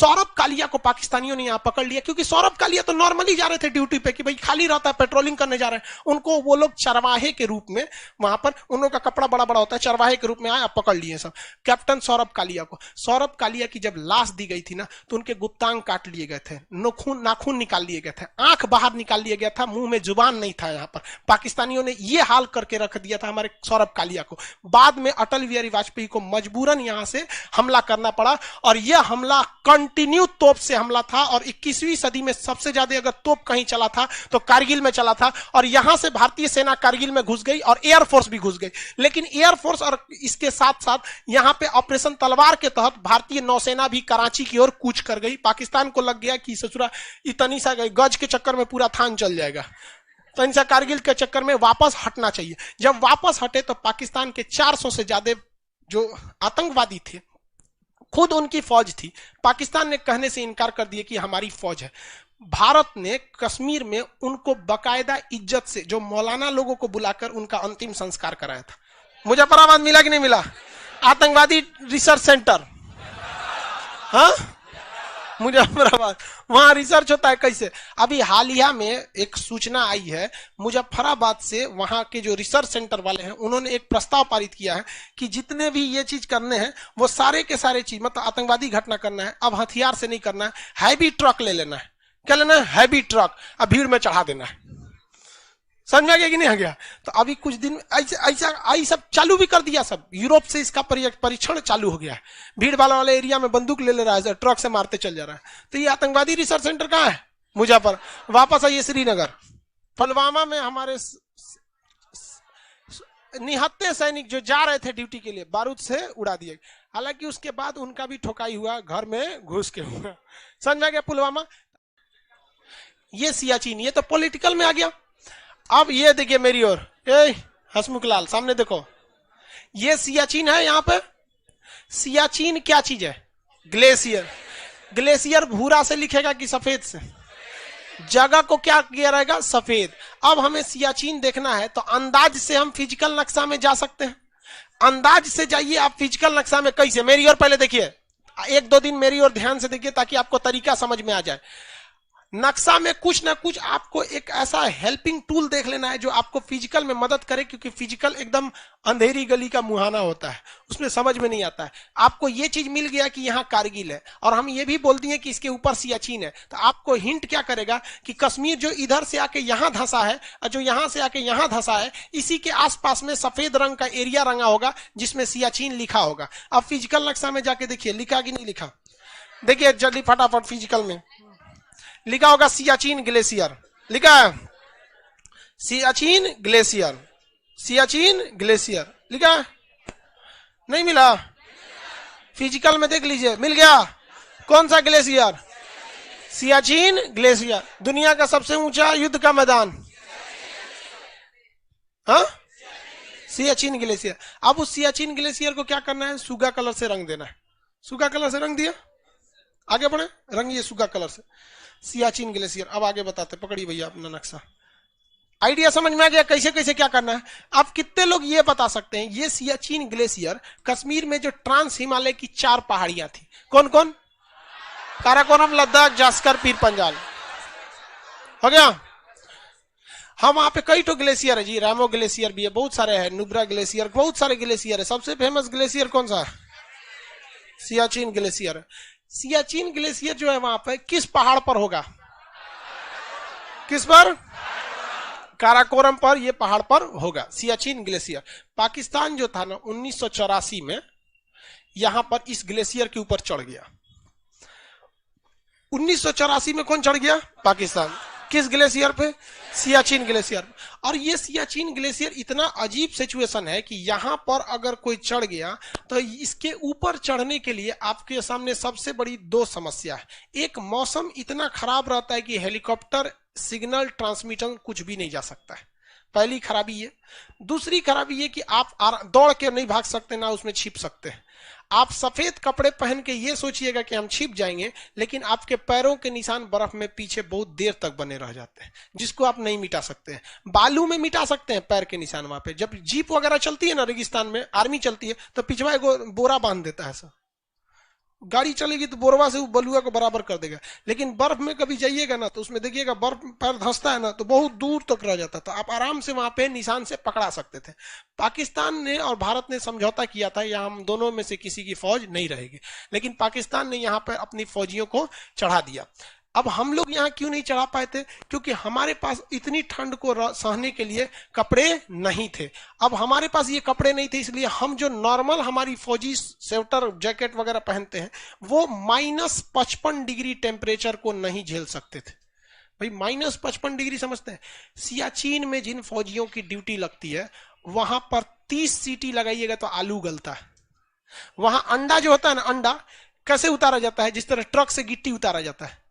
सौरभ कालिया को पाकिस्तानियों ने यहां पकड़ लिया, क्योंकि सौरभ कालिया तो नॉर्मली जा रहे थे ड्यूटी पे कि भाई खाली रहता है, पेट्रोलिंग करने जा रहे हैं। उनको वो लोग चरवाहे के रूप में, वहां पर उन लोगों का कपड़ा बड़ा बड़ा होता है, चरवाहे के रूप में आए, पकड़ लिए सब कैप्टन सौरभ कालिया को। सौरभ कालिया की जब लाश दी गई थी ना, तो उनके गुप्तांग काट लिए गए थे, नाखून निकाल लिए गए थे, आंख बाहर निकाल लिया गया था, मुंह में जुबान नहीं था। यहाँ पर पाकिस्तानियों ने ये हाल करके रख दिया था हमारे सौरभ कालिया को। बाद में अटल बिहारी वाजपेयी को मजबूरन यहां से हमला करना पड़ा, और यह हमला कंटिन्यू तोप से हमला था। और 21वीं सदी में सबसे ज्यादा अगर तोप कहीं चला था तो कारगिल में चला था, और यहां से भारतीय सेना कारगिल में घुस गई और एयरफोर्स भी घुस गई। लेकिन एयरफोर्स और इसके साथ साथ यहां पे ऑपरेशन तलवार के तहत भारतीय नौसेना भी कराची की ओर कूच कर गई। पाकिस्तान को लग गया कि ससुरा इतनी सा गज के चक्कर में पूरा थान चल जाएगा, तो इनसे कारगिल के चक्कर में वापस हटना चाहिए। जब वापस हटे तो पाकिस्तान के 400 से ज्यादा जो आतंकवादी थे, खुद उनकी फौज थी, पाकिस्तान ने कहने से इनकार कर दिया कि हमारी फौज है। भारत ने कश्मीर में उनको बकायदा इज्जत से जो मौलाना लोगों को बुलाकर उनका अंतिम संस्कार कराया था। मुजफ्फराबाद मिला कि नहीं मिला? आतंकवादी रिसर्च सेंटर, हाँ मुजफ्फराबाद, वहां रिसर्च होता है कैसे। अभी हालिया में एक सूचना आई है मुजफ्फराबाद से, वहां के जो रिसर्च सेंटर वाले हैं उन्होंने एक प्रस्ताव पारित किया है कि जितने भी ये चीज करने हैं वो सारे के सारे चीज, मतलब आतंकवादी घटना करना है, अब हथियार से नहीं करना है, हैवी ट्रक ले लेना है। क्या लेना है? हैवी ट्रक, अब भीड़ में चढ़ा देना है। समझ में आ गया कि नहीं आ गया? तो अभी कुछ दिन ऐसा सब चालू भी कर दिया, सब यूरोप से इसका परीक्षण चालू हो गया है। भीड़ वाले एरिया में बंदूक ले रहा है, ट्रक से मारते चल जा रहा है। तो ये आतंकवादी रिसर्च सेंटर कहाँ है? मुजफ्फर। वापस आइए श्रीनगर, पुलवामा में हमारे निहत्ते सैनिक जो जा रहे थे ड्यूटी के लिए, बारूद से उड़ा दिए। हालांकि उसके बाद उनका भी ठोकाई हुआ, घर में घुस के हुआ। समझ में आ गया? पुलवामा, ये सियाचिन, ये तो पॉलिटिकल में आ गया। अब ये देखिए मेरी ओर, हसमुख लाल सामने देखो, ये सियाचिन है। यहाँ पे सियाचिन क्या चीज है? ग्लेशियर। ग्लेशियर भूरा से लिखेगा कि सफेद से? जगह को क्या किया रहेगा? सफेद। अब हमें सियाचिन देखना है तो अंदाज से हम फिजिकल नक्शा में जा सकते हैं। अंदाज से जाइए आप फिजिकल नक्शा में। कैसे? मेरी ओर पहले देखिए, 1-2 दिन मेरी ओर ध्यान से देखिए ताकि आपको तरीका समझ में आ जाए। नक्शा में कुछ ना कुछ आपको एक ऐसा हेल्पिंग टूल देख लेना है जो आपको फिजिकल में मदद करे, क्योंकि फिजिकल एकदम अंधेरी गली का मुहाना होता है, उसमें समझ में नहीं आता है। आपको ये चीज मिल गया कि यहाँ कारगिल है, और हम ये भी बोल दिए कि इसके ऊपर सियाचिन है, तो आपको हिंट क्या करेगा कि कश्मीर जो इधर से आके यहाँ धंसा है और जो यहाँ से आके यहाँ धंसा है, इसी के आसपास में सफेद रंग का एरिया रंगा होगा जिसमें सियाचिन लिखा होगा। अब फिजिकल नक्शा में जाके देखिए लिखा कि नहीं लिखा। देखिए जल्दी फटाफट, फिजिकल में लिखा होगा सियाचिन ग्लेशियर, लिखा है सियाचिन ग्लेशियर, सियाचिन ग्लेशियर लिखा है। नहीं मिला? फिजिकल में देख लीजिए, मिल गया। कौन सा ग्लेशियर? सियाचिन ग्लेशियर। दुनिया का सबसे ऊंचा युद्ध का मैदान, हाँ, सियाचिन ग्लेशियर। अब उस सियाचिन ग्लेशियर को क्या करना है? सुगा कलर से रंग देना है। सुगा कलर से रंग दिया, आगे बढ़े, रंगिए सुगा कलर से सियाचिन ग्लेशियर। अब आगे बताते, पकड़िए भैया अपना नक्शा। आइडिया समझ में आ गया कैसे कैसे क्या करना है? आप कितने लोग ये बता सकते हैं ये सियाचिन ग्लेशियर कश्मीर में जो ट्रांस हिमालय की 4 पहाड़ियां थी, कौन कौन? काराकोरम, लद्दाख, जास्कर, पीर पंजाल, हो गया। हम वहां पे कई तो ग्लेशियर है जी, रामो ग्लेशियर भी है, बहुत सारे हैं, नुब्रा ग्लेशियर, बहुत सारे ग्लेशियर है। सबसे फेमस ग्लेशियर कौन सा है? सियाचिन ग्लेशियर है। सियाचिन ग्लेशियर जो है वहां पे किस पहाड़ पर होगा? किस पर? काराकोरम पर, ये पहाड़ पर होगा सियाचिन ग्लेशियर। पाकिस्तान जो था ना 1984 में यहां पर इस ग्लेशियर के ऊपर चढ़ गया। 1984 में कौन चढ़ गया? पाकिस्तान। किस ग्लेशियर पे? सियाचिन ग्लेशियर। और ये सियाचिन ग्लेशियर इतना अजीब सिचुएशन है कि यहां पर अगर कोई चढ़ गया तो इसके ऊपर चढ़ने के लिए आपके सामने सबसे बड़ी 2 समस्या है। एक, मौसम इतना खराब रहता है कि हेलीकॉप्टर सिग्नल ट्रांसमीटर कुछ भी नहीं जा सकता है, पहली खराबी ये। दूसरी खराबी ये कि आप दौड़ के नहीं भाग सकते, ना उसमें छिप सकते हैं। आप सफेद कपड़े पहन के ये सोचिएगा कि हम छिप जाएंगे, लेकिन आपके पैरों के निशान बर्फ में पीछे बहुत देर तक बने रह जाते हैं, जिसको आप नहीं मिटा सकते हैं। बालू में मिटा सकते हैं पैर के निशान वहां पे। जब जीप वगैरह चलती है ना रेगिस्तान में, आर्मी चलती है, तो पिछवा एगो बोरा बांध देता है सर, गाड़ी चलेगी तो बोरवा से वो बलुआ को बराबर कर देगा। लेकिन बर्फ में कभी जाइएगा ना तो उसमें देखिएगा बर्फ पैर धंसता है ना तो बहुत दूर तक रह जाता, तो आप आराम से वहां पे निशान से पकड़ा सकते थे। पाकिस्तान ने और भारत ने समझौता किया था यहाँ हम दोनों में से किसी की फौज नहीं रहेगी, लेकिन पाकिस्तान ने यहाँ पर अपनी फौजियों को चढ़ा दिया। अब हम लोग यहाँ क्यों नहीं चढ़ा पाए थे? क्योंकि हमारे पास इतनी ठंड को सहने के लिए कपड़े नहीं थे। अब हमारे पास ये कपड़े नहीं थे, इसलिए हम जो नॉर्मल हमारी फौजी स्वेटर जैकेट वगैरह पहनते हैं वो -55 डिग्री टेम्परेचर को नहीं झेल सकते थे। भाई -55 डिग्री समझते हैं? सियाचिन में जिन फौजियों की ड्यूटी लगती है वहां पर 30 सीटी लगाइएगा तो आलू गलता है। वहां अंडा जो होता है ना, अंडा कैसे उतारा जाता है? जिस तरह ट्रक से गिट्टी उतारा जाता है,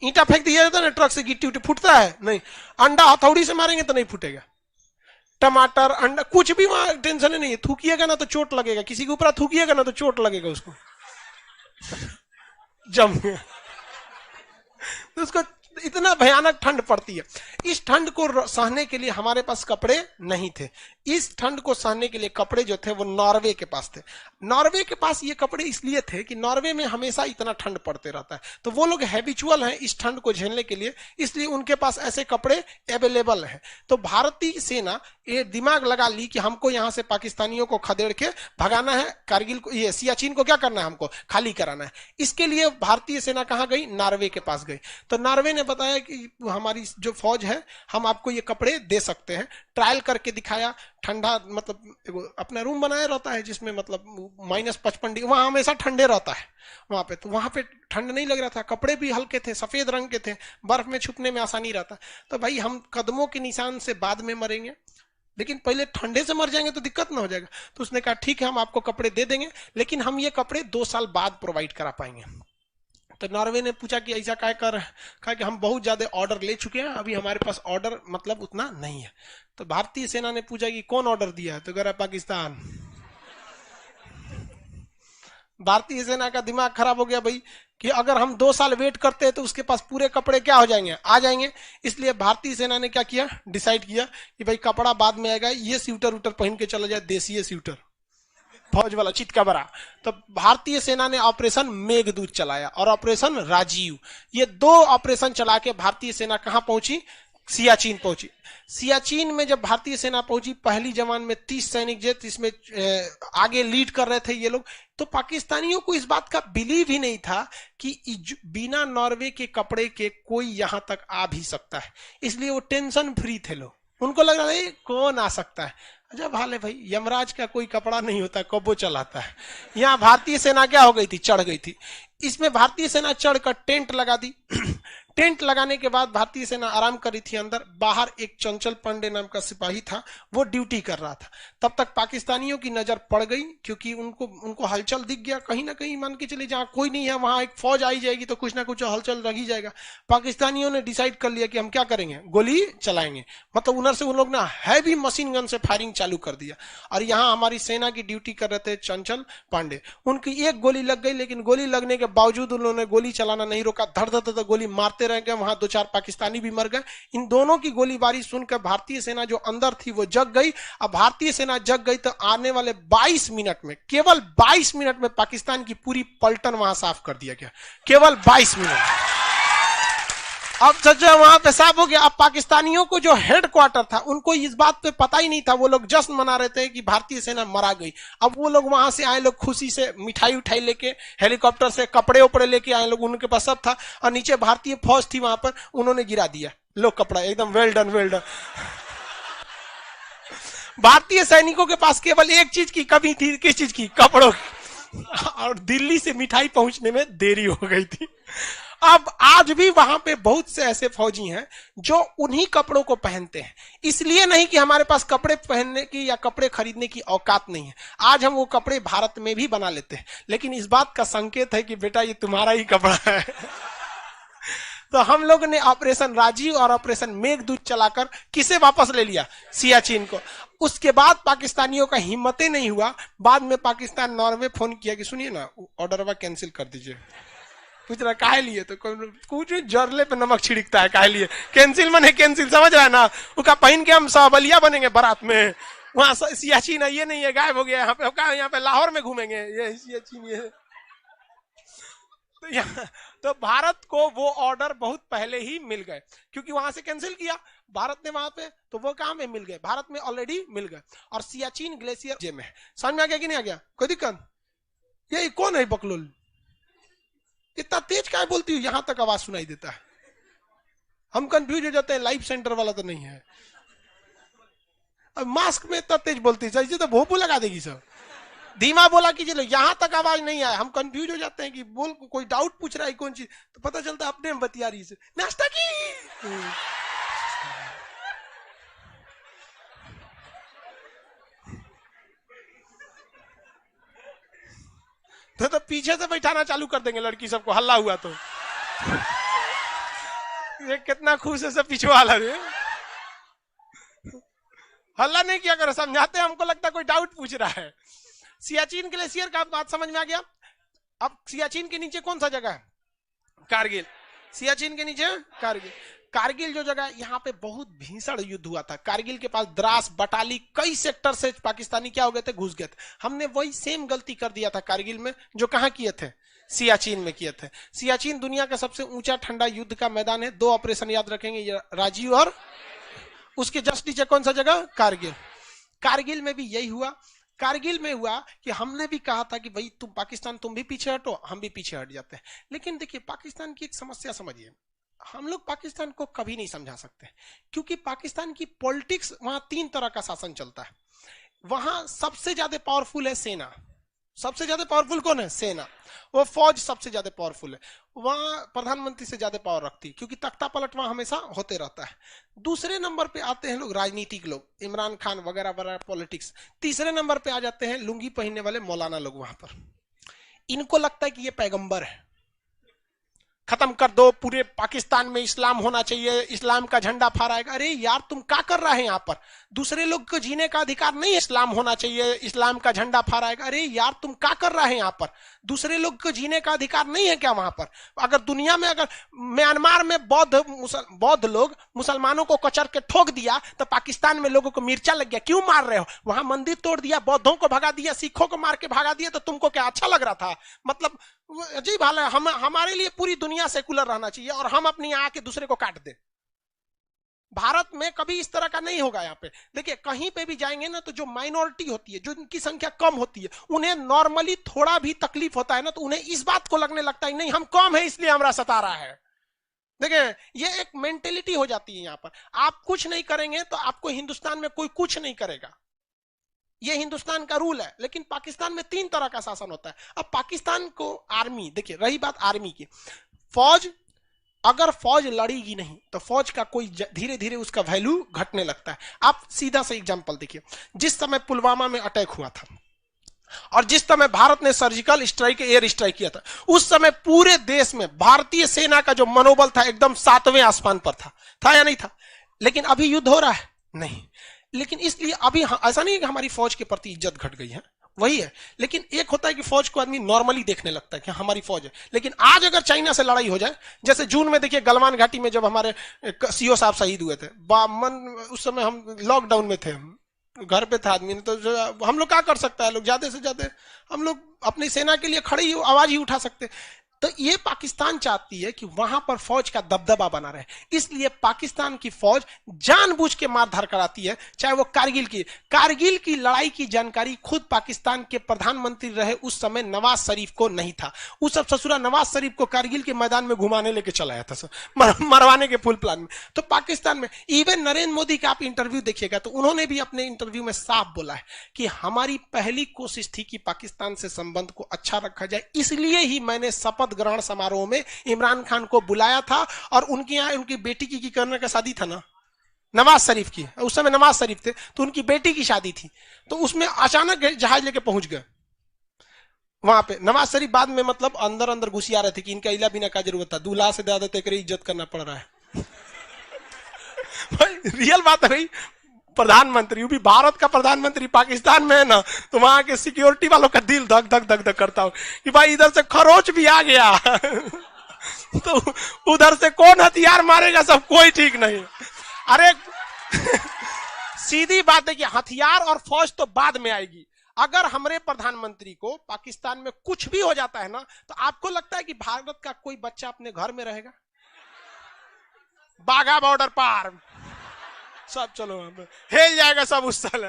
ईंटा फेंक दिया जाता है ना ट्रक से, गिट्टी उट्टी फूटता है नहीं। अंडा हथौड़ी से मारेंगे तो नहीं फूटेगा। टमाटर अंडा कुछ भी वहां टेंशन नहीं है, थूकिएगा ना तो चोट लगेगा, किसी के ऊपर थूकिएगा ना तो चोट लगेगा उसको जम तो उसको इतना भयानक ठंड पड़ती है। इस ठंड को सहने के लिए हमारे पास कपड़े नहीं थे। इस ठंड को सहने के लिए कपड़े जो थे वो नॉर्वे के पास थे। नॉर्वे के पास ये कपड़े इसलिए थे कि नॉर्वे में हमेशा इतना ठंड पड़ते रहता है, तो वो लोग हैबिचुअल हैं इस ठंड को झेलने के लिए, इसलिए उनके पास ऐसे कपड़े अवेलेबल हैं। तो भारतीय सेना ये दिमाग लगा ली कि हमको यहां से पाकिस्तानियों को खदेड़ के भगाना है, कारगिल को, ये सियाचिन को क्या करना है, हमको खाली कराना है। इसके लिए भारतीय सेना कहां गई? नॉर्वे के पास गई। तो नॉर्वे ने बताया कि हमारी जो फौज है हम आपको ये कपड़े दे सकते हैं। ट्रायल करके दिखाया, ठंडा मतलब अपना रूम बनाया रहता है जिसमें मतलब -55 डिग्री, वहां हमेशा ठंडे रहता है वहां पे, तो वहां पे ठंड नहीं लग रहा था। कपड़े भी हल्के थे, सफेद रंग के थे, बर्फ में छुपने में आसानी रहता। तो भाई हम कदमों के निशान से बाद में मरेंगे, लेकिन पहले ठंडे से मर जाएंगे तो दिक्कत ना हो जाएगा। तो उसने कहा ठीक है हम आपको कपड़े दे देंगे, लेकिन हम ये कपड़े 2 साल बाद प्रोवाइड करा पाएंगे। तो नॉर्वे ने पूछा कि ऐसा क्या कर, कहा कि हम बहुत ज्यादा ऑर्डर ले चुके हैं, अभी हमारे पास ऑर्डर मतलब उतना नहीं है। तो भारतीय सेना ने पूछा कि कौन ऑर्डर दिया है? तो कह रहा पाकिस्तान। भारतीय सेना का दिमाग खराब हो गया भाई कि अगर हम 2 साल वेट करते हैं तो उसके पास पूरे कपड़े क्या हो जाएंगे, आ जाएंगे। इसलिए भारतीय सेना ने क्या किया, डिसाइड किया कि भाई कपड़ा बाद में आएगा, ये स्वेटर उटर पहन के चला जाए, देसी स्वेटर फौज वाला चितका बरा। तो भारतीय सेना ने ऑपरेशन मेघदूत चलाया और ऑपरेशन राजीव, ये 2 ऑपरेशन चला के भारतीय सेना कहां पहुंची? सियाचिन पहुंची। सियाचिन में जब भारतीय सेना पहुंची, पहली जवान में 30 सैनिक जेट, इसमें आगे लीड कर रहे थे ये लोग। तो पाकिस्तानियों को इस बात का बिलीव ही नहीं था कि बिना नॉर्वे के कपड़े के कोई यहां तक आ भी सकता है, इसलिए वो टेंशन फ्री थे लोग। उनको लग रहा है कौन आ सकता है। जब हाल है भाई, यमराज का कोई कपड़ा नहीं होता, कबो चलाता है। यहाँ भारतीय सेना क्या हो गई थी? चढ़ गई थी। इसमें भारतीय सेना चढ़कर टेंट लगा दी। टेंट लगाने के बाद भारतीय सेना आराम करी थी अंदर। बाहर एक चंचल पांडे नाम का सिपाही था, वो ड्यूटी कर रहा था। तब तक पाकिस्तानियों की नजर पड़ गई, क्योंकि उनको हलचल दिख गया। कहीं ना कहीं मान के चले जहां कोई नहीं है वहां एक फौज आई जाएगी तो कुछ ना कुछ हलचल रह ही जाएगा। पाकिस्तानियों ने डिसाइड कर लिया कि हम क्या करेंगे, गोली चलाएंगे। मतलब उधर से उन लोग ना हैवी मशीन गन से फायरिंग चालू कर दिया। और यहाँ हमारी सेना की ड्यूटी कर रहे थे चंचल पांडे, उनकी एक गोली लग गई, लेकिन गोली लगने के बावजूद उन्होंने गोली चलाना नहीं रोका। धड़ धड़ धड़ गोली मारते रह गए। वहां 2-4 पाकिस्तानी भी मर गए। इन दोनों की गोलीबारी सुनकर भारतीय सेना जो अंदर थी वो जग गई। अब भारतीय सेना जग गई तो आने वाले 22 मिनट में, केवल 22 मिनट में पाकिस्तान की पूरी पलटन वहां साफ कर दिया गया। केवल 22 मिनट। अब सच्चा वहां पे साफ हो गया। अब पाकिस्तानियों को जो हेडक्वार्टर था उनको इस बात पे पता ही नहीं था। वो लोग जश्न मना रहे थे कि भारतीय सेना मरा गई। अब वो लोग वहां से आए, लोग खुशी से मिठाई उठाई लेके, हेलीकॉप्टर से कपड़े उपड़े लेके आए लोग, उनके पास सब था। और नीचे भारतीय फौज थी वहां पर, उन्होंने गिरा दिया लो कपड़ा, एकदम वेल डन वेल डन। भारतीय सैनिकों के पास केवल एक चीज की कमी थी, किस चीज की? कपड़ों की। और दिल्ली से मिठाई पहुंचने में देरी हो गई थी। अब आज भी वहां पे बहुत से ऐसे फौजी हैं जो उन्हीं कपड़ों को पहनते हैं। इसलिए नहीं कि हमारे पास कपड़े पहनने की या कपड़े खरीदने की औकात नहीं है। आज हम वो कपड़े भारत में भी बना लेते हैं, लेकिन इस बात का संकेत है कि बेटा ये तुम्हारा ही कपड़ा है। तो हम लोग ने ऑपरेशन राजीव और ऑपरेशन मेघदूत चलाकर किसे वापस ले लिया? सियाचिन को। उसके बाद पाकिस्तानियों का हिम्मत नहीं हुआ। बाद में पाकिस्तान नॉर्वे फोन किया कि सुनिए ना, ऑर्डर कैंसिल कर दीजिए। पूछ रहा काहे लिए? तो कुछ जरले पे नमक छिड़कता है, काहे लिए? कैंसिल मने कैंसिल, समझ रहा है ना? उसका पहन के हम सावलिया बनेंगे बारात में। वहां सियाचिन है, ये नहीं है, गायब हो गया। यहाँ पे लाहौर में घूमेंगे, ये सियाचिन ये। तो भारत को वो ऑर्डर बहुत पहले ही मिल गए, क्योंकि वहां से कैंसिल किया भारत ने वहां पे, तो वो काम में मिल गए, भारत में ऑलरेडी मिल गए। और सियाचिन ग्लेशियर में समझ में आ गया कि नहीं आ गया? कोई दिक्कत? ये कौन है बकलोल? इतना तेज क्या बोलती हूँ, यहां तक आवाज सुनाई देता है। हम कंफ्यूज हो जाते हैं, लाइव सेंटर वाला तो नहीं है। अब मास्क में इतना तेज बोलती है, तो भोपू लगा देगी सब। धीमा बोला कीजिए, लो यहां तक आवाज नहीं आया, हम कंफ्यूज हो जाते हैं कि बोल कोई डाउट पूछ रहा है कौन चीज, तो पता चलता है अपने में बतिया रही से नाश्ता की। तो पीछे से बैठाना चालू कर देंगे लड़की सबको, हल्ला हुआ तो। ये कितना खुश है सब पीछे वाला रे। हल्ला नहीं किया करो, समझाते हैं, हमको लगता है कोई डाउट पूछ रहा है। सियाचिन ग्लेशियर का बात समझ में आ गया। अब सियाचिन के नीचे कौन सा जगह है? कारगिल। सियाचिन के नीचे कारगिल। कारगिल जो जगह, यहाँ पे बहुत भीषण युद्ध हुआ था। कारगिल के पास द्रास, बटाली, कई सेक्टर से पाकिस्तानी क्या हो गए थे, घुस गए थे। हमने वही सेम गलती कर दिया था कारगिल में, जो कहां किए थे, सियाचिन में किए थे। सियाचिन दुनिया का सबसे ऊंचा ठंडा युद्ध का मैदान है। 2 ऑपरेशन याद रखेंगे, राजीव और उसके जस्ट नीचे कौन सा जगह, कारगिल। कारगिल में भी यही हुआ। कारगिल में हुआ कि हमने भी कहा था कि भाई तुम पाकिस्तान, तुम भी पीछे हटो, हम भी पीछे हट जाते हैं। लेकिन देखिए पाकिस्तान की एक समस्या समझिए, हम लोग पाकिस्तान को कभी नहीं समझा सकते, क्योंकि पाकिस्तान की पॉलिटिक्स, वहां 3 तरह का शासन चलता है। वहां सबसे ज्यादा पावरफुल है सेना। सबसे ज्यादा पावरफुल कौन है? सेना। वो फौज सबसे ज्यादा पावरफुल है। वहां प्रधानमंत्री से ज्यादा पावर रखती है, क्योंकि तख्ता पलट वहां हमेशा होते रहता है। दूसरे नंबर पे आते हैं लोग राजनीतिक लोग, इमरान खान वगैरह वगैरह, पॉलिटिक्स। तीसरे नंबर पे आ जाते हैं लुंगी पहनने वाले मौलाना लोग वहां पर। इनको लगता है कि ये पैगंबर है, खत्म कर दो, पूरे पाकिस्तान में इस्लाम होना चाहिए, इस्लाम का झंडा फहराएगा। अरे यार तुम क्या कर रहे हैं यहाँ पर? दूसरे लोग को जीने का अधिकार नहीं है, इस्लाम होना चाहिए, इस्लाम का झंडा फहराएगा। अरे यार तुम क्या कर रहे हैं यहाँ पर? दूसरे लोग को जीने का अधिकार नहीं है क्या वहां पर? अगर दुनिया में, अगर म्यांमार में बौद्ध लोग मुसलमानों को कचर के ठोक दिया, तो पाकिस्तान में लोगों को मिर्चा लग गया, क्यों मार रहे हो? वहां मंदिर तोड़ दिया, बौद्धों को भगा दिया, सिखों को मार के भगा दिया, तो तुमको क्या अच्छा लग रहा था? मतलब अजीब हाल है। हमारे लिए पूरी दुनिया सेकुलर रहना चाहिए और हम अपनी यहाँ के दूसरे को काट दे। भारत में कभी इस तरह का नहीं होगा। यहाँ पे देखिए, कहीं पे भी जाएंगे ना, तो जो माइनॉरिटी होती है, जो इनकी संख्या कम होती है, उन्हें नॉर्मली थोड़ा भी तकलीफ होता है ना, तो उन्हें इस बात को लगने लगता है नहीं हम कम है इसलिए हमरा सता रहा है। देखिए ये एक मेंटेलिटी हो जाती है यहाँ पर। आप कुछ नहीं करेंगे तो आपको हिंदुस्तान में कोई कुछ नहीं करेगा, ये हिंदुस्तान का रूल है। लेकिन पाकिस्तान में 3 तरह का शासन होता है। अब पाकिस्तान को आर्मी, देखिए रही बात आर्मी की, फौज, अगर फौज लड़ेगी नहीं तो फौज का कोई धीरे धीरे उसका वैल्यू घटने लगता है। आप सीधा सा एग्जांपल देखिए, जिस समय पुलवामा में अटैक हुआ था और जिस समय भारत ने सर्जिकल स्ट्राइक, एयर स्ट्राइक किया था, उस समय पूरे देश में भारतीय सेना का जो मनोबल था एकदम 7वें आसमान पर था या नहीं था? लेकिन अभी युद्ध हो रहा है नहीं। लेकिन इसलिए अभी ऐसा नहीं है कि हमारी फौज के प्रति इज्जत घट गई है, वही है। लेकिन एक होता है कि फौज को आदमी नॉर्मली देखने लगता है कि हमारी फौज है। लेकिन आज अगर चाइना से लड़ाई हो जाए, जैसे जून में देखिए गलवान घाटी में जब हमारे सीओ साहब शहीद हुए थे, उस समय हम लॉकडाउन में थे, घर पे था आदमी, तो हम लोग क्या कर सकता है? लोग ज्यादा से ज्यादा हम लोग अपनी सेना के लिए खड़े ही आवाज ही उठा सकते। तो ये पाकिस्तान चाहती है कि वहां पर फौज का दबदबा बना रहे, इसलिए पाकिस्तान की फौज जानबूझ के मारधार कराती है। चाहे वो कारगिल की लड़ाई की जानकारी खुद पाकिस्तान के प्रधानमंत्री रहे उस समय नवाज शरीफ को नहीं था। उस सब ससुरा नवाज शरीफ को कारगिल के मैदान में घुमाने लेके चला आया था, मरवाने के फुल प्लान में। तो पाकिस्तान में इवन नरेंद्र मोदी का आप इंटरव्यू देखिएगा तो उन्होंने भी अपने इंटरव्यू में साफ बोला है कि हमारी पहली कोशिश थी कि पाकिस्तान से संबंध को अच्छा रखा जाए, इसलिए ही मैंने शपथ ग्रहण समारोह में इमरान खान को बुलाया था। और उनके यहाँ उनकी बेटी की करने का शादी था ना, नवाज शरीफ की, उस समय नवाज शरीफ थे, तो उनकी बेटी की शादी थी, तो उसमें अचानक जहाज लेके पहुंच गए वहां पे। नवाज शरीफ बाद में मतलब अंदर अंदर घुसिया रहे थे कि इनका इला बिना का जरूरत था, दूल्हा से ज्यादा तेरे इज्जत करना पड़ रहा है। भाई रियल बात है भाई, प्रधानमंत्री, भी भारत का प्रधानमंत्री पाकिस्तान में है ना, तो वहां के सिक्योरिटी वालों का दिल धक धक धक धक करता हूं कि भाई इधर से खरोच भी आ गया तो उधर से कौन हथियार मारेगा, सब कोई ठीक नहीं। अरे सीधी बात है कि हथियार और फौज तो बाद में आएगी, अगर हमारे प्रधानमंत्री को पाकिस्तान में कुछ भी हो जाता है ना, तो आपको लगता है कि भारत का कोई बच्चा अपने घर में रहेगा? बाघा बॉर्डर पार सब चलो हिल जाएगा सब उस साल।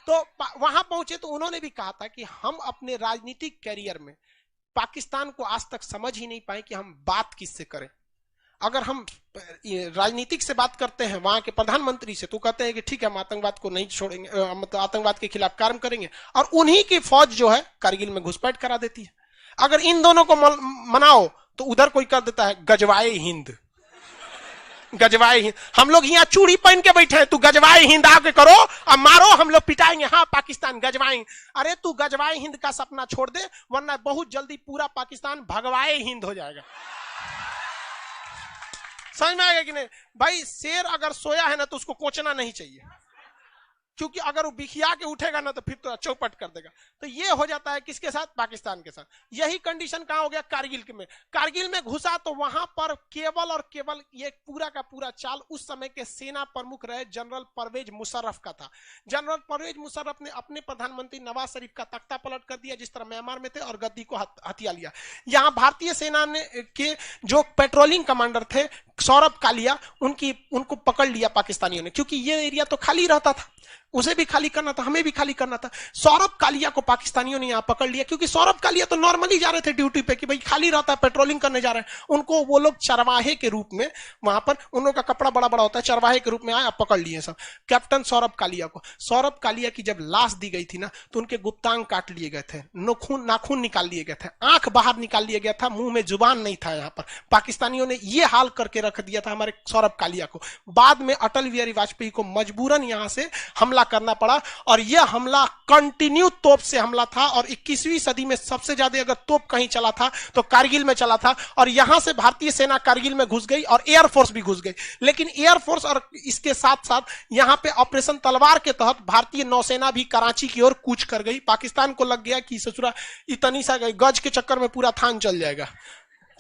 तो वहां पहुंचे तो उन्होंने भी कहा था कि हम अपने राजनीतिक कैरियर में पाकिस्तान को आज तक समझ ही नहीं पाए कि हम बात किससे करें। अगर हम राजनीतिक से बात करते हैं वहां के प्रधानमंत्री से, तो कहते हैं कि ठीक है हम आतंकवाद को नहीं छोड़ेंगे, मतलब आतंकवाद के खिलाफ कार्य करेंगे, और उन्हीं की फौज जो है कारगिल में घुसपैठ करा देती है। अगर इन दोनों को मनाओ तो उधर कोई कर देता है गजवाए हिंद। गजवाए हिंद, हम लोग यहाँ चूड़ी पहन के बैठे हैं, तू गजवाए हिंद आके करो और मारो, हम लोग पिटाएंगे, हाँ पाकिस्तान गजवाए। अरे तू गजवाए हिंद का सपना छोड़ दे, वरना बहुत जल्दी पूरा पाकिस्तान भगवाए हिंद हो जाएगा। समझ में आएगा कि नहीं भाई? शेर अगर सोया है ना तो उसको कोचना नहीं चाहिए, क्योंकि अगर वो बिखिया के उठेगा ना तो फिर तो चौपट कर देगा। तो ये हो जाता है किसके साथ? पाकिस्तान के साथ। यही कंडीशन कहां हो गया? कारगिल में। कारगिल में घुसा तो वहां पर केवल और केवल ये पूरा का पूरा चाल उस समय के सेना प्रमुख रहे जनरल परवेज मुशर्रफ का था। जनरल परवेज मुशर्रफ ने अपने प्रधानमंत्री नवाज शरीफ का तख्ता पलट कर दिया, जिस तरह म्यांमार में थे, और गद्दी को हथिया लिया। यहां भारतीय सेना ने के जो पेट्रोलिंग कमांडर थे सौरभ कालिया, उनको पकड़ लिया पाकिस्तानियों ने, क्योंकि ये एरिया तो खाली रहता था, उसे भी खाली करना था, हमें भी खाली करना था। सौरभ कालिया को पाकिस्तानियों ने यहां पकड़ लिया, क्योंकि सौरभ कालिया तो नॉर्मली जा रहे थे ड्यूटी पे कि भाई खाली रहता है, पेट्रोलिंग करने जा रहे हैं। उनको वो लोग चरवाहे के रूप में, वहां पर उन लोगों का कपड़ा बड़ा बड़ा होता है, चरवाहे के रूप में आया, पकड़ लिए सब कैप्टन सौरभ कालिया को। सौरभ कालिया की जब लाश दी गई थी ना, तो उनके गुप्तांग काट लिए गए थे, नाखून निकाल लिए गए थे, आंख बाहर निकाल लिया गया था, मुंह में जुबान नहीं था। यहाँ पर पाकिस्तानियों ने ये हाल करके रख दिया था हमारे सौरभ कालिया को। बाद में अटल बिहारी वाजपेयी को मजबूरन यहां से हमला करना पड़ा, और यह हमला कंटिन्यू तोप से हमला था, और 21वीं सदी में सबसे ज्यादा अगर तोप कहीं चला था तो कारगिल में चला था। और यहां से भारतीय सेना कारगिल में घुस गई और एयरफोर्स भी घुस गई। लेकिन एयरफोर्स और इसके साथ साथ यहां पे ऑपरेशन तलवार के तहत भारतीय नौसेना भी कराची की ओर कूच कर गई। पाकिस्तान को लग गया कि ससुरा इतनी सा गज के चक्कर में पूरा थान चल जाएगा,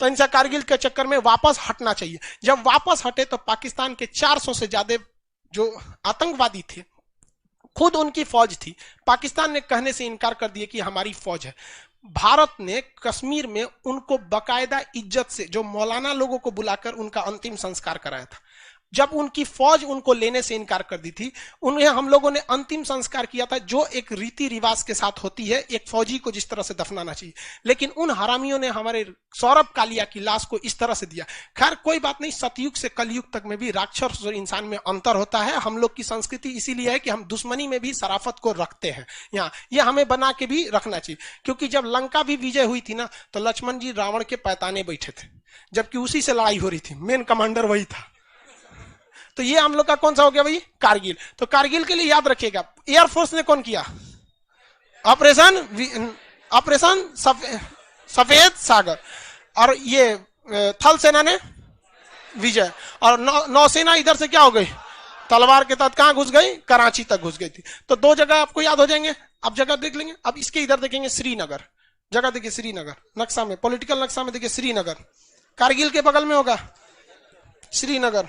तो इनसे कारगिल के चक्कर में वापस हटना चाहिए। जब वापस हटे तो पाकिस्तान के 400 से ज्यादा जो आतंकवादी थे, खुद उनकी फौज थी, पाकिस्तान ने कहने से इनकार कर दिया कि हमारी फौज है। भारत ने कश्मीर में उनको बकायदा इज्जत से जो मौलाना लोगों को बुलाकर उनका अंतिम संस्कार कराया था। जब उनकी फौज उनको लेने से इनकार कर दी थी, उन्हें हम लोगों ने अंतिम संस्कार किया था, जो एक रीति रिवाज के साथ होती है, एक फौजी को जिस तरह से दफनाना चाहिए। लेकिन उन हरामियों ने हमारे सौरभ कालिया की लाश को इस तरह से दिया। खैर कोई बात नहीं, सतयुग से कलयुग तक में भी राक्षस और इंसान में अंतर होता है। हम लोग की संस्कृति इसीलिए है कि हम दुश्मनी में भी शराफत को रखते हैं। यहाँ ये हमें बना के भी रखना चाहिए, क्योंकि जब लंका भी विजय हुई थी ना, तो लक्ष्मण जी रावण के पैताने बैठे थे, जबकि उसी से लड़ाई हो रही थी, मेन कमांडर वही था। तो ये हम लोग का कौन सा हो गया भाई? कारगिल। तो कारगिल के लिए याद रखिएगा, एयरफोर्स ने कौन किया? ऑपरेशन सफेद सागर, और ये थल सेना ने विजय, और नौसेना इधर से क्या हो गई? तलवार के तहत कहां घुस गई? कराची तक घुस गई थी। तो दो जगह आपको याद हो जाएंगे। अब जगह देख लेंगे। अब इसके इधर देखेंगे श्रीनगर, जगह देखिए श्रीनगर, नक्शा में, पॉलिटिकल नक्शा में देखिए श्रीनगर, कारगिल के बगल में होगा श्रीनगर,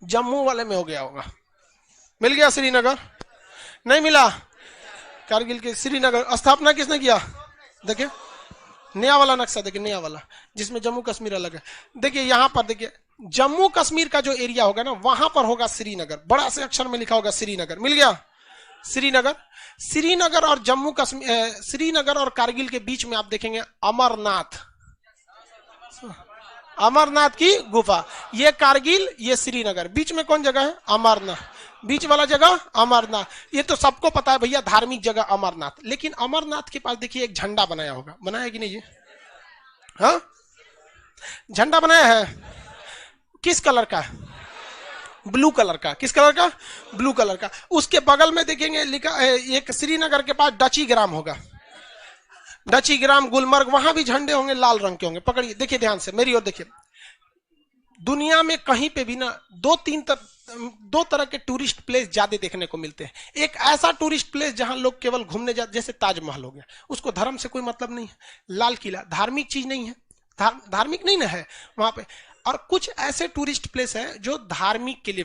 जम्मू वाले में हो गया होगा। मिल गया श्रीनगर? नहीं मिला। कारगिल के श्रीनगर स्थापना किसने किया? देखिए नया वाला नक्शा, देखिए नया वाला, जिसमें जम्मू कश्मीर अलग है। देखिए यहां पर देखिए जम्मू कश्मीर का जो एरिया होगा ना, वहां पर होगा श्रीनगर, बड़ा से अक्षर में लिखा होगा श्रीनगर। मिल गया श्रीनगर। श्रीनगर और जम्मू कश्मीर, श्रीनगर और कारगिल के बीच में आप देखेंगे अमरनाथ, अमरनाथ की गुफा। ये कारगिल, ये श्रीनगर, बीच में कौन जगह है? अमरनाथ। बीच वाला जगह अमरनाथ। ये तो सबको पता है भैया, धार्मिक जगह अमरनाथ। लेकिन अमरनाथ के पास देखिए एक झंडा बनाया होगा, बनाया कि नहीं? ये हाँ झंडा बनाया है। किस कलर का? ब्लू कलर का। किस कलर का? ब्लू कलर का। उसके बगल में देखेंगे लिखा एक श्रीनगर के पास डची ग्राम होगा, डची ग्राम, गुलमर्ग, वहां भी झंडे होंगे, लाल रंग के होंगे। पकड़िए, देखिए ध्यान से मेरी ओर देखिए। दुनिया में कहीं पे भी ना दो तरह के टूरिस्ट प्लेस ज्यादा देखने को मिलते हैं। एक ऐसा टूरिस्ट प्लेस जहां लोग केवल घूमने जाते, जैसे ताजमहल हो गया, उसको धर्म से कोई मतलब नहीं है। लाल किला धार्मिक चीज नहीं है, धार्मिक नहीं ना है वहां पे। और कुछ ऐसे टूरिस्ट प्लेस है जो धार्मिक के लिए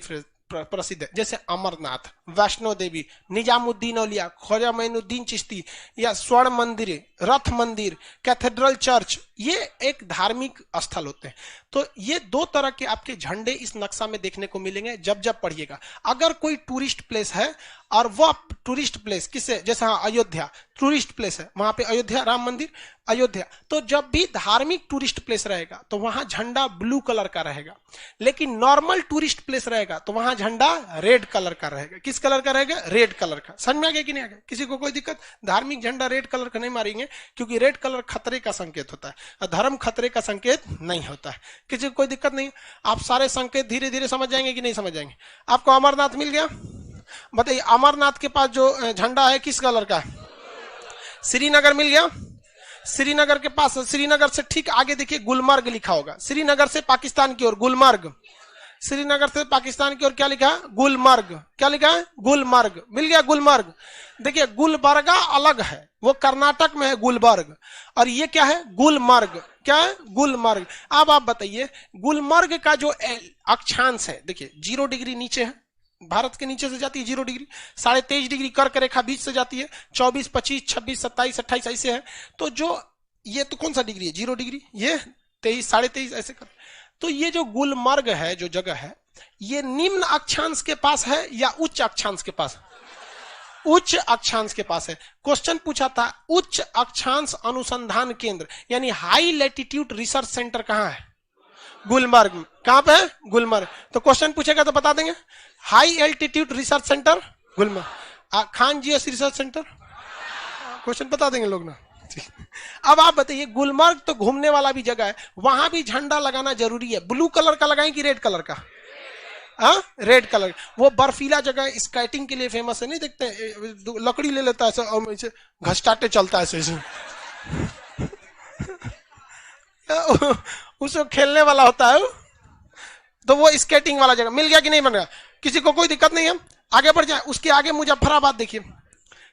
प्रसिद्ध है, जैसे अमरनाथ, वैष्णो देवी, निजामुद्दीन औलिया, ख्वाजा मोइनुद्दीन चिश्ती, या स्वर्ण मंदिर, रथ मंदिर, कैथेड्रल चर्च, ये एक धार्मिक स्थल होते हैं। तो ये दो तरह के आपके झंडे इस नक्शा में देखने को मिलेंगे जब जब पढ़िएगा। अगर कोई टूरिस्ट प्लेस है और वह टूरिस्ट प्लेस किसे, जैसे हाँ अयोध्या टूरिस्ट प्लेस है, वहां पे अयोध्या राम मंदिर अयोध्या, तो जब भी धार्मिक टूरिस्ट प्लेस रहेगा तो वहां झंडा ब्लू कलर का रहेगा। लेकिन नॉर्मल टूरिस्ट प्लेस रहेगा तो वहां झंडा रेड कलर का रहेगा। किस कलर का रहेगा? रेड कलर का। समझ में आ गया कि नहीं आ गया? किसी को कोई दिक्कत? धार्मिक झंडा रेड कलर का नहीं मारेंगे, क्योंकि रेड कलर खतरे का संकेत होता है और धर्म खतरे का संकेत नहीं होता है। किसी को कोई दिक्कत नहीं? आप सारे संकेत धीरे धीरे समझ जाएंगे कि नहीं समझ जाएंगे? आपको अमरनाथ मिल गया? बताइए, अमरनाथ के पास जो झंडा है किस कलर का? श्रीनगर मिल गया? श्रीनगर के पास, श्रीनगर से ठीक आगे देखिए गुलमर्ग लिखा होगा। श्रीनगर से पाकिस्तान की ओर गुलमर्ग, श्रीनगर से पाकिस्तान की ओर क्या लिखा है? गुलमर्ग। क्या लिखा है? गुलमर्ग। मिल गया गुलमर्ग। देखिए गुलबर्गा अलग है, वो कर्नाटक में है गुलबर्ग, और ये क्या है? गुलमर्ग। क्या है? गुलमर्ग। अब आप बताइए गुलमर्ग का जो अक्षांश है, देखिए 0 डिग्री नीचे है, भारत के नीचे से जाती है 0 डिग्री, 23.5 डिग्री कर्क रेखा बीच से जाती है, 24, 25, 26, 27, 28 ऐसे है। तो जो ये तो कौन सा डिग्री है? 0 डिग्री, ये 23, 23.5 ऐसे कर। तो ये जो गुलमर्ग है जो जगह है, ये निम्न अक्षांश के पास है या उच्च अक्षांश के पास? उच्च अक्षांश के पास है। क्वेश्चन पूछा था उच्च अक्षांश अनुसंधान केंद्र यानी हाई लैटिट्यूड रिसर्च सेंटर कहां है? गुलमर्ग। कहां पे है? गुलमर्ग। तो क्वेश्चन पूछेगा तो बता देंगे, high altitude research centre Gulmarg. Khan ji research centre, question बता देंगे लोग ना। अब आप बताइए, गुलमर्ग तो घूमने वाला भी जगह है, वहां भी झंडा लगाना जरूरी है। ब्लू कलर का लगाएं कि रेड कलर का? Red colour. वो बर्फीला जगह स्केटिंग के लिए फेमस है, नहीं देखते? लकड़ी ले लेता है, घसटाटे चलता है ऐसे उसको खेलने वाला होता है, तो वो स्केटिंग वाला जगह मिल गया कि नहीं बन गया? किसी को कोई दिक्कत नहीं है? आगे बढ़ जाए। उसके आगे मुजफ्फराबाद देखिए,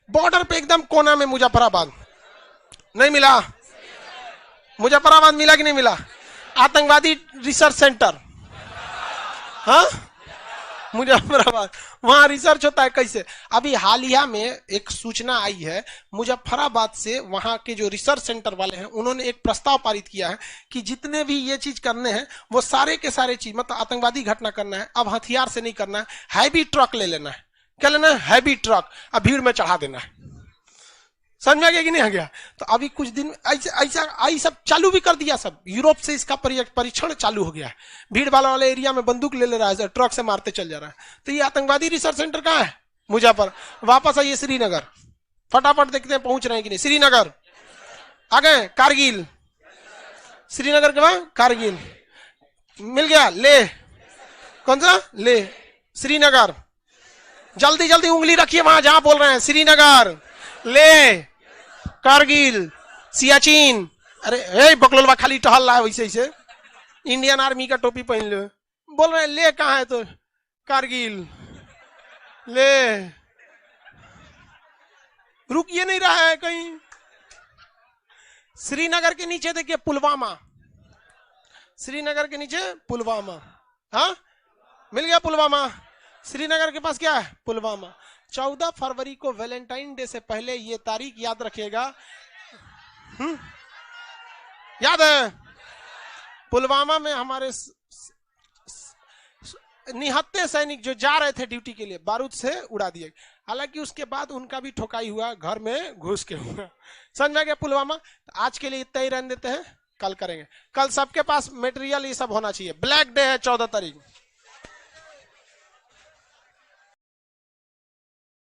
बॉर्डर पे एकदम कोना में मुजफ्फराबाद। नहीं मिला? मुजफ्फराबाद मिला कि नहीं मिला? आतंकवादी रिसर्च सेंटर, हाँ मुजफ्फराबाद, वहां रिसर्च होता है। कैसे? अभी हालिया में एक सूचना आई है मुजफ्फराबाद से, वहां के जो रिसर्च सेंटर वाले हैं उन्होंने एक प्रस्ताव पारित किया है कि जितने भी ये चीज करने हैं वो सारे के सारे चीज, मतलब आतंकवादी घटना करना है, अब हथियार से नहीं करना है, हैवी ट्रक ले लेना है। क्या लेना है? हैवी ट्रक, अब भीड़ में चढ़ा देना है। समझ में आ गया कि नहीं आ गया? तो अभी कुछ दिन ऐसा सब चालू भी कर दिया। सब यूरोप से इसका परीक्षण चालू हो गया है। भीड़ वाले एरिया में बंदूक ले रहा है, ट्रक से मारते चल जा रहा है। तो ये आतंकवादी रिसर्च सेंटर कहाँ है? मुजफ्फर। वापस आइए श्रीनगर, फटाफट देखते हैं पहुंच रहे हैं कि नहीं। श्रीनगर आ गए, कारगिल, श्रीनगर के वहां कारगिल मिल गया। ले, कौन सा? ले, श्रीनगर। जल्दी जल्दी उंगली रखिए वहां जहां बोल रहे हैं। श्रीनगर, ले, कारगिल, सियाचिन। अरे बकलोलवा खाली टहल रहा है वैसे ऐसे, इंडियन आर्मी का टोपी पहन लो। बोल रहे हैं ले कहां है? तो कारगिल। ले, रुक ये नहीं रहा है कहीं। श्रीनगर के नीचे देखिए पुलवामा, श्रीनगर के नीचे पुलवामा। हाँ मिल गया पुलवामा। श्रीनगर के पास क्या है? पुलवामा। 14 फरवरी को वैलेंटाइन डे से पहले ये तारीख याद रखिएगा। याद है? पुलवामा में हमारे निहत्थे सैनिक जो जा रहे थे ड्यूटी के लिए, बारूद से उड़ा दिए। हालांकि उसके बाद उनका भी ठोकाई हुआ, घर में घुस के हुआ। समझ में गया पुलवामा? आज के लिए इतना ही रहने देते हैं, कल करेंगे। कल सबके पास मटेरियल ये सब होना चाहिए। ब्लैक डे है 14 तारीख।